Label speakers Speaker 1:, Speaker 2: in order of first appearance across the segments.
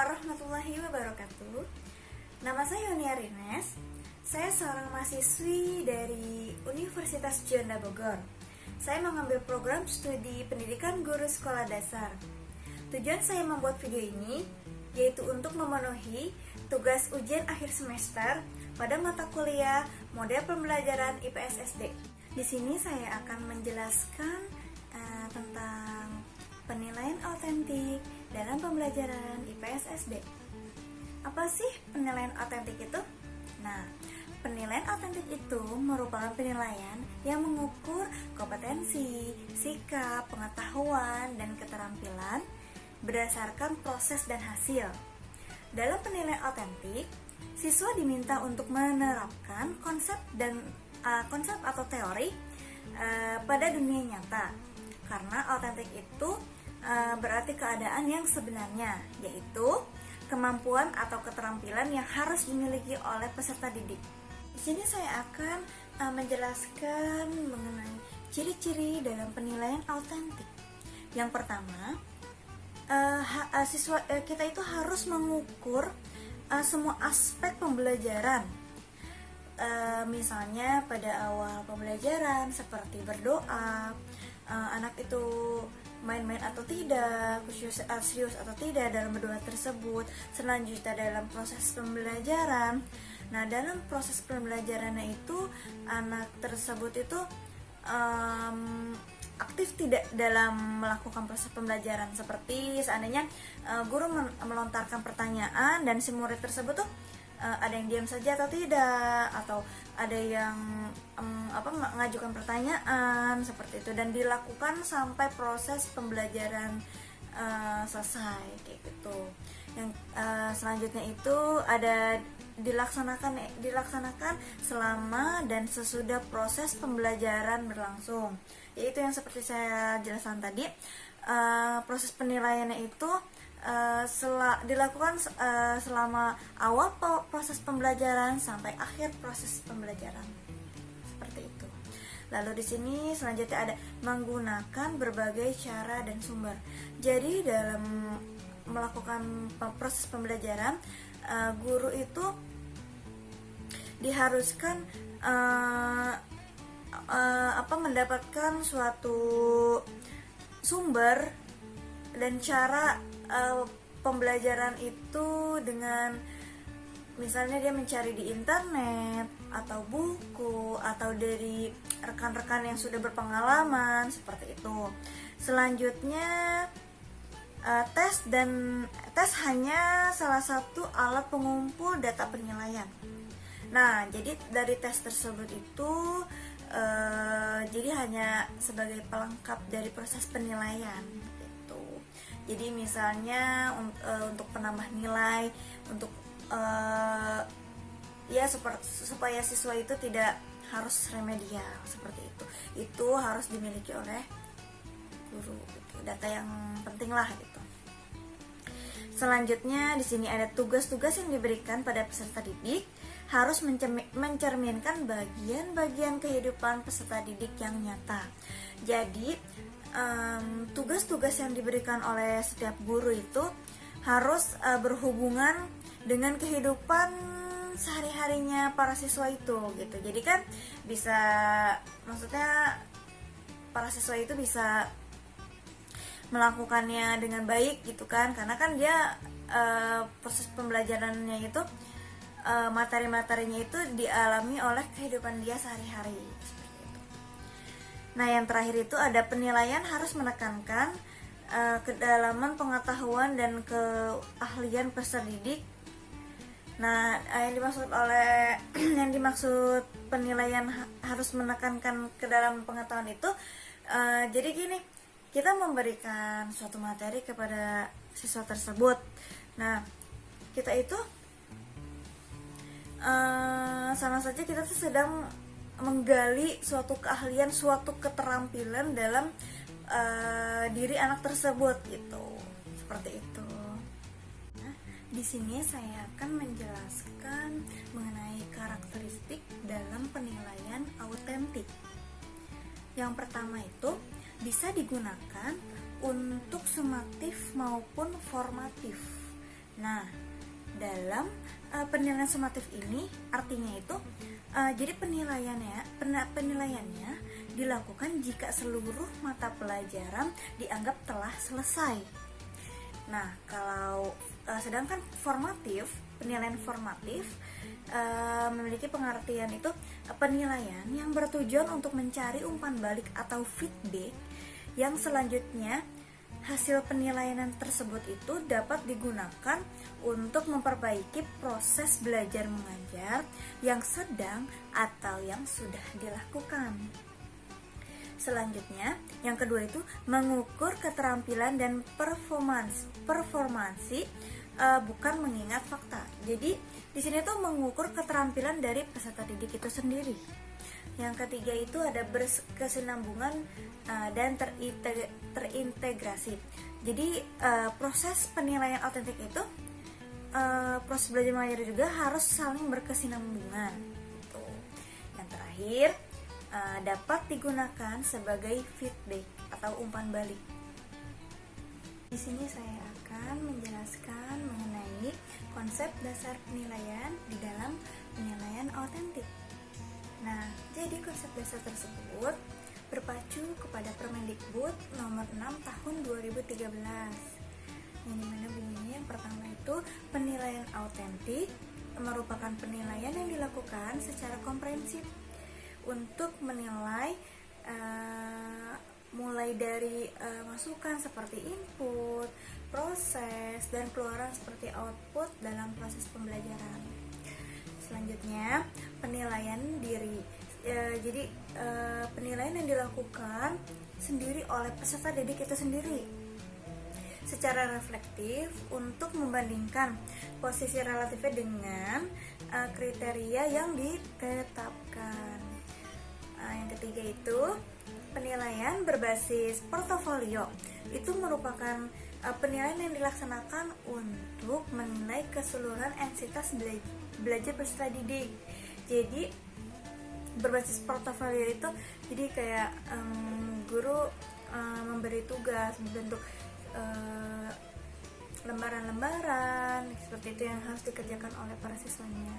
Speaker 1: warahmatullahi wabarakatuh. Nama saya Yunia Rines. Saya seorang mahasiswi dari Universitas Juanda Bogor. Saya mengambil program studi pendidikan guru sekolah dasar. Tujuan saya membuat video ini yaitu untuk memenuhi tugas ujian akhir semester pada mata kuliah model pembelajaran IPS SD. Di sini saya akan menjelaskan tentang penilaian autentik dalam pembelajaran IPS SD. Apa sih penilaian autentik itu? Nah, penilaian autentik itu merupakan penilaian yang mengukur kompetensi, sikap, pengetahuan, dan keterampilan berdasarkan proses dan hasil. Dalam penilaian autentik, siswa diminta untuk menerapkan konsep atau teori pada dunia nyata. Karena autentik itu berarti keadaan yang sebenarnya, yaitu kemampuan atau keterampilan yang harus dimiliki oleh peserta didik. Di sini saya akan menjelaskan mengenai ciri-ciri dalam penilaian autentik. Yang pertama, kita itu harus mengukur semua aspek pembelajaran. Misalnya pada awal pembelajaran seperti berdoa, anak itu main-main atau tidak, serius atau tidak dalam berdoa tersebut. Selanjutnya dalam proses pembelajaran. Nah, dalam proses pembelajarannya itu anak tersebut itu aktif tidak dalam melakukan proses pembelajaran, seperti seandainya guru melontarkan pertanyaan dan si murid tersebut tuh ada yang diam saja atau tidak, atau ada yang mengajukan pertanyaan seperti itu, dan dilakukan sampai proses pembelajaran selesai kayak gitu. Yang selanjutnya itu ada dilaksanakan selama dan sesudah proses pembelajaran berlangsung, yaitu yang seperti saya jelaskan tadi. Proses penilaiannya itu dilakukan selama awal proses pembelajaran sampai akhir proses pembelajaran, seperti itu. Lalu di sini selanjutnya ada menggunakan berbagai cara dan sumber. Jadi dalam melakukan proses pembelajaran, guru itu diharuskan mendapatkan suatu sumber dan cara pembelajaran itu dengan misalnya dia mencari di internet atau buku atau dari rekan-rekan yang sudah berpengalaman, seperti itu. Selanjutnya tes hanya salah satu alat pengumpul data penilaian. Nah, jadi dari tes tersebut itu jadi hanya sebagai pelengkap dari proses penilaian. Jadi misalnya untuk penambah nilai, untuk supaya siswa itu tidak harus remedial seperti itu harus dimiliki oleh guru gitu. Data yang penting lah gitu. Selanjutnya di sini ada tugas-tugas yang diberikan pada peserta didik harus mencerminkan bagian-bagian kehidupan peserta didik yang nyata. Jadi tugas-tugas yang diberikan oleh setiap guru itu harus berhubungan dengan kehidupan sehari-harinya para siswa itu gitu. Jadi kan bisa, maksudnya para siswa itu bisa melakukannya dengan baik gitu kan, karena kan dia proses pembelajarannya itu materi-materinya itu dialami oleh kehidupan dia sehari-hari. Nah, yang terakhir itu ada penilaian harus menekankan kedalaman pengetahuan dan keahlian peserta didik. Nah, yang dimaksud penilaian harus menekankan kedalaman pengetahuan itu, jadi gini, kita memberikan suatu materi kepada siswa tersebut. Nah, kita itu sama saja kita tuh sedang menggali suatu keahlian, suatu keterampilan dalam diri anak tersebut gitu, seperti itu. Nah, di sini saya akan menjelaskan mengenai karakteristik dalam penilaian autentik. Yang pertama itu bisa digunakan untuk sumatif maupun formatif. Nah, dalam penilaian sumatif ini artinya itu jadi penilaiannya dilakukan jika seluruh mata pelajaran dianggap telah selesai. Nah, kalau sedangkan penilaian formatif memiliki pengertian itu penilaian yang bertujuan untuk mencari umpan balik atau feedback yang selanjutnya hasil penilaian tersebut itu dapat digunakan untuk memperbaiki proses belajar mengajar yang sedang atau yang sudah dilakukan. Selanjutnya, yang kedua itu mengukur keterampilan dan performansi bukan mengingat fakta. Jadi di sini tuh mengukur keterampilan dari peserta didik itu sendiri. Yang ketiga itu ada berkesinambungan dan terintegrasi. Jadi proses penilaian autentik itu proses belajar mengajar juga harus saling berkesinambungan. Yang terakhir dapat digunakan sebagai feedback atau umpan balik. Di sini saya akan menjelaskan mengenai konsep dasar penilaian di dalam penilaian autentik. Nah, jadi konsep dasar tersebut berpacu kepada Permendikbud nomor 6 tahun 2013. Yang dimana bunyinya yang pertama itu penilaian autentik merupakan penilaian yang dilakukan secara komprehensif untuk menilai mulai dari masukan seperti input, proses, dan keluaran seperti output dalam proses pembelajaran. Selanjutnya, penilaian diri. Jadi penilaian yang dilakukan sendiri oleh peserta didik itu sendiri secara reflektif untuk membandingkan posisi relatifnya dengan kriteria yang ditetapkan. Yang ketiga itu penilaian berbasis portofolio. Itu merupakan penilaian yang dilaksanakan untuk menilai keseluruhan entitas belajar peserta didik. Jadi berbasis portofolio itu jadi kayak guru memberi tugas bentuk lembaran-lembaran seperti itu yang harus dikerjakan oleh para siswanya.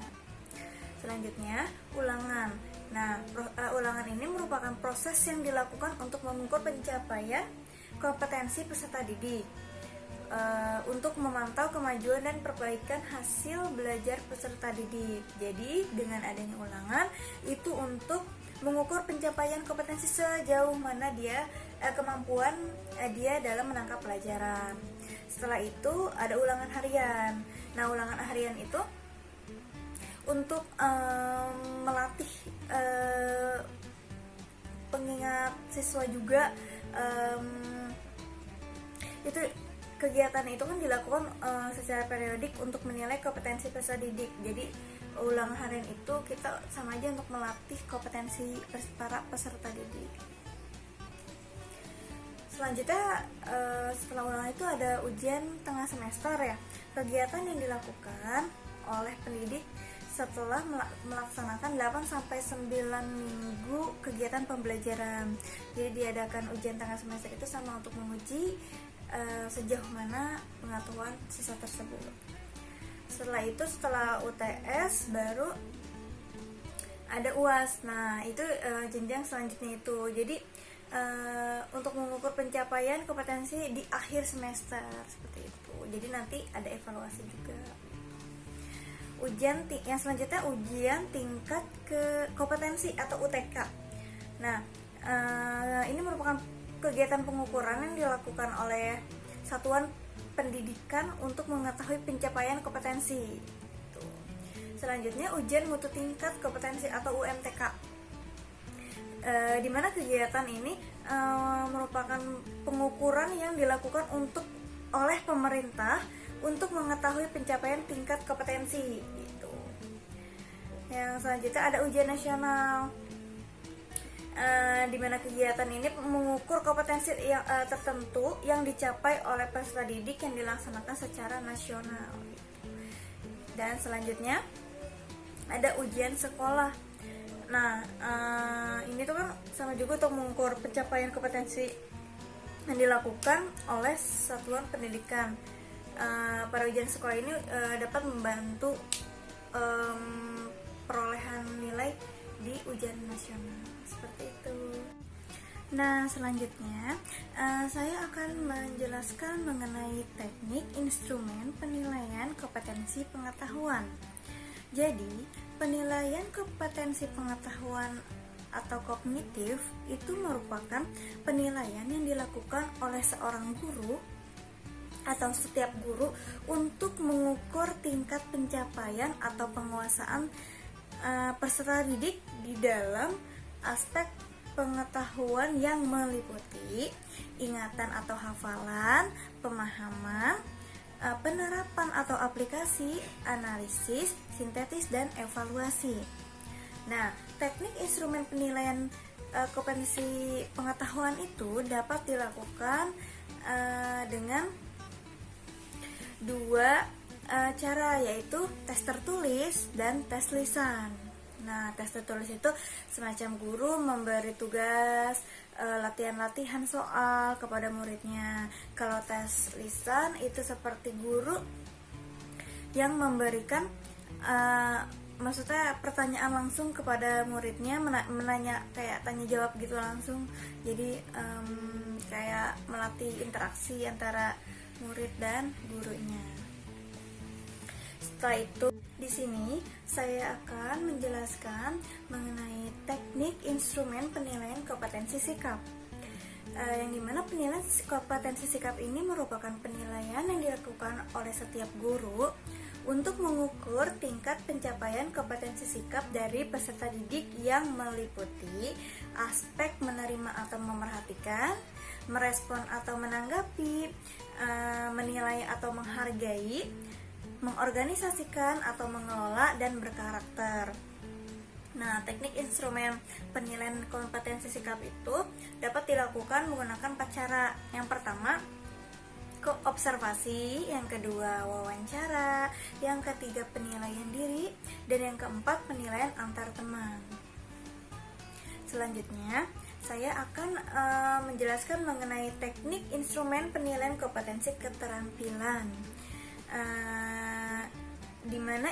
Speaker 1: Selanjutnya, ulangan. Nah, ulangan ini merupakan proses yang dilakukan untuk mengukur pencapaian kompetensi peserta didik untuk memantau kemajuan dan perbaikan hasil belajar peserta didik. Jadi, dengan adanya ulangan itu untuk mengukur pencapaian kompetensi sejauh mana dia kemampuan dia dalam menangkap pelajaran. Setelah itu ada ulangan harian. Nah, ulangan harian itu untuk melatih pengingat siswa juga. Itu kegiatan itu kan dilakukan secara periodik untuk menilai kompetensi peserta didik. Jadi ulangan harian itu kita sama aja untuk melatih kompetensi para peserta didik. Selanjutnya setelah ulangan itu ada ujian tengah semester ya. Kegiatan yang dilakukan oleh pendidik setelah melaksanakan 8-9 minggu kegiatan pembelajaran. Jadi diadakan ujian tengah semester itu sama untuk menguji sejauh mana pengetahuan siswa tersebut. Setelah itu, setelah UTS baru ada UAS. Nah, itu jenjang selanjutnya itu. Jadi untuk mengukur pencapaian kompetensi di akhir semester seperti itu. Jadi nanti ada evaluasi juga. Ujian yang selanjutnya ujian tingkat ke kompetensi atau UTK. Nah, ini merupakan kegiatan pengukuran yang dilakukan oleh satuan pendidikan untuk mengetahui pencapaian kompetensi. Selanjutnya ujian mutu tingkat kompetensi atau UMTK. Di mana kegiatan ini merupakan pengukuran yang dilakukan oleh pemerintah untuk mengetahui pencapaian tingkat kompetensi gitu. Yang selanjutnya ada ujian nasional. Di mana kegiatan ini mengukur kompetensi yang tertentu yang dicapai oleh peserta didik yang dilaksanakan secara nasional gitu. Dan selanjutnya ada ujian sekolah. Nah, ini tuh kan sama juga untuk mengukur pencapaian kompetensi yang dilakukan oleh satuan pendidikan. pada ujian sekolah ini dapat membantu perolehan nilai di ujian nasional seperti itu. Nah, selanjutnya saya akan menjelaskan mengenai teknik instrumen penilaian kompetensi pengetahuan. Jadi, penilaian kompetensi pengetahuan atau kognitif itu merupakan penilaian yang dilakukan oleh seorang guru atau setiap guru untuk mengukur tingkat pencapaian atau penguasaan peserta didik di dalam aspek pengetahuan yang meliputi ingatan atau hafalan, pemahaman, penerapan atau aplikasi, analisis, sintetis, dan evaluasi. Nah, teknik instrumen penilaian kompetensi pengetahuan itu dapat dilakukan dengan dua cara, yaitu tes tertulis dan tes lisan. Nah, tes tertulis itu semacam guru memberi tugas latihan-latihan soal kepada muridnya. Kalau tes lisan itu seperti guru yang memberikan maksudnya pertanyaan langsung kepada muridnya, menanya kayak tanya jawab gitu langsung. Jadi kayak melatih interaksi antara murid dan gurunya. Setelah itu, di sini saya akan menjelaskan mengenai teknik instrumen penilaian kompetensi sikap. Yang dimana penilaian kompetensi sikap ini merupakan penilaian yang dilakukan oleh setiap guru untuk mengukur tingkat pencapaian kompetensi sikap dari peserta didik yang meliputi aspek menerima atau memerhatikan, merespon atau menanggapi, menilai atau menghargai, mengorganisasikan atau mengelola, dan berkarakter. Nah, teknik instrumen penilaian kompetensi sikap itu dapat dilakukan menggunakan 4 cara. Yang pertama, observasi, yang kedua wawancara, yang ketiga penilaian diri, dan yang keempat penilaian antar teman. Selanjutnya, saya akan menjelaskan mengenai teknik instrumen penilaian kompetensi keterampilan, di mana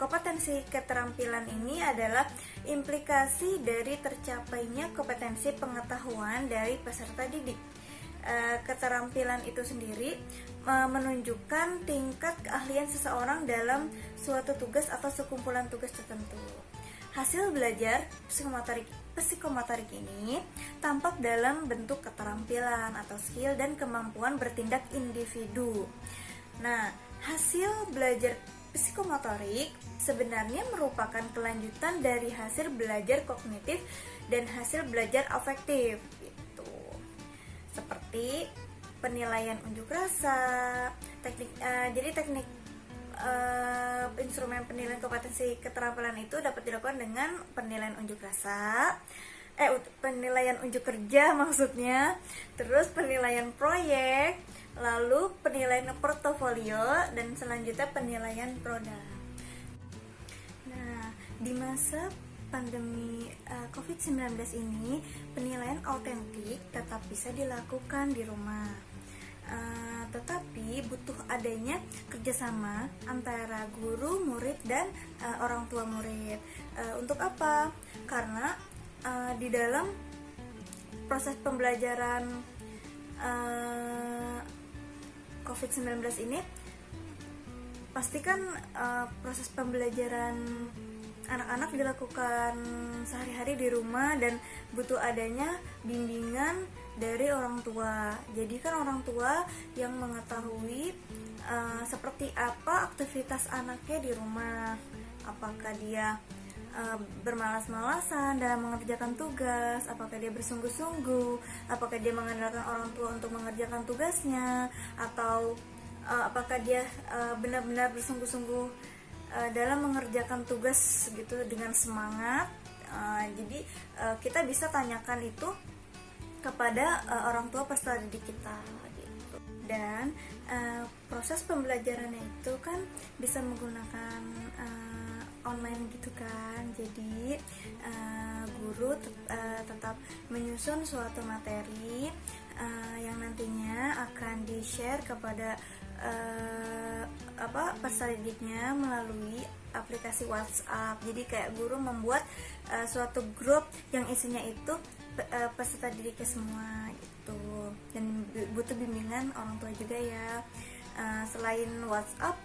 Speaker 1: kompetensi keterampilan ini adalah implikasi dari tercapainya kompetensi pengetahuan dari peserta didik. Keterampilan itu sendiri menunjukkan tingkat keahlian seseorang dalam suatu tugas atau sekumpulan tugas tertentu. Hasil belajar psikomotorik ini tampak dalam bentuk keterampilan atau skill dan kemampuan bertindak individu. Nah, hasil belajar psikomotorik sebenarnya merupakan kelanjutan dari hasil belajar kognitif dan hasil belajar afektif. Seperti penilaian unjuk rasa, teknik instrumen penilaian kompetensi keterampilan itu dapat dilakukan dengan penilaian unjuk rasa, penilaian unjuk kerja maksudnya, terus penilaian proyek, lalu penilaian portofolio, dan selanjutnya penilaian produk. Nah, di masa pandemi COVID-19 ini, penilaian autentik tetap bisa dilakukan di rumah. Tetapi butuh adanya kerjasama antara guru, murid, dan orang tua murid. Untuk apa? Karena di dalam proses pembelajaran COVID-19 ini, pastikan proses pembelajaran anak-anak dilakukan sehari-hari di rumah dan butuh adanya bimbingan dari orang tua. Jadi kan orang tua yang mengetahui seperti apa aktivitas anaknya di rumah. Apakah dia bermalas-malasan dalam mengerjakan tugas, apakah dia bersungguh-sungguh, apakah dia mengandalkan orang tua untuk mengerjakan tugasnya, atau apakah dia benar-benar bersungguh-sungguh dalam mengerjakan tugas gitu dengan semangat. Jadi kita bisa tanyakan itu kepada orang tua peserta didik kita gitu. Dan proses pembelajarannya itu kan bisa menggunakan online gitu kan. Jadi guru tetap menyusun suatu materi yang nantinya akan di-share kepada peserta didiknya melalui aplikasi WhatsApp. Jadi kayak guru membuat suatu grup yang isinya itu peserta didiknya semua gitu, dan butuh bimbingan orang tua juga ya. Selain WhatsApp,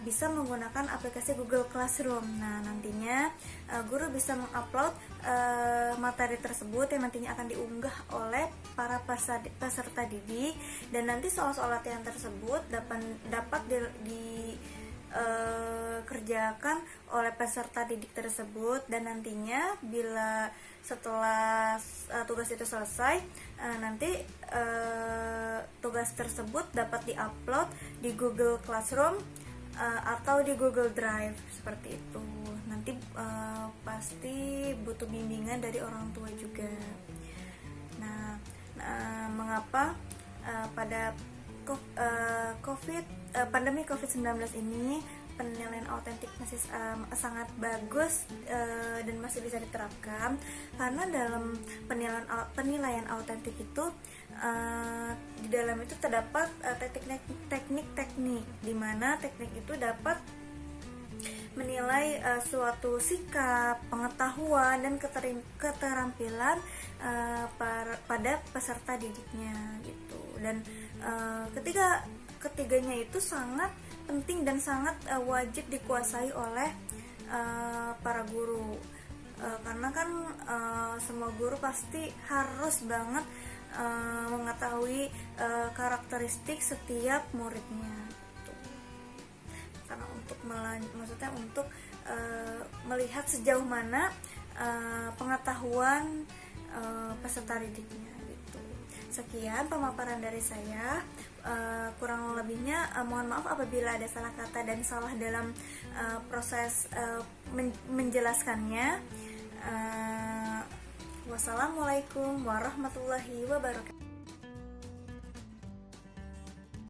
Speaker 1: bisa menggunakan aplikasi Google Classroom. Nah, nantinya guru bisa mengupload materi tersebut yang nantinya akan diunggah oleh para peserta didik, dan nanti soal-soal latihan tersebut dapat dikerjakan oleh peserta didik tersebut, dan nantinya bila setelah tugas itu selesai, nanti tugas tersebut dapat diupload di Google Classroom atau di Google Drive seperti itu. Nanti pasti butuh bimbingan dari orang tua juga. Nah, mengapa pada pandemi COVID-19 ini penilaian autentik masih sangat bagus dan masih bisa diterapkan? Karena dalam penilaian autentik itu di dalam itu terdapat teknik-teknik, di mana teknik itu dapat menilai suatu sikap, pengetahuan, dan keterampilan pada peserta didiknya gitu. Dan ketiganya itu sangat penting dan sangat wajib dikuasai oleh para guru, karena kan semua guru pasti harus banget mengetahui karakteristik setiap muridnya gitu. Karena untuk melihat sejauh mana pengetahuan peserta didiknya gitu. Sekian pemaparan dari saya. Kurang lebihnya mohon maaf apabila ada salah kata dan salah dalam proses menjelaskannya. Wassalamualaikum warahmatullahi wabarakatuh.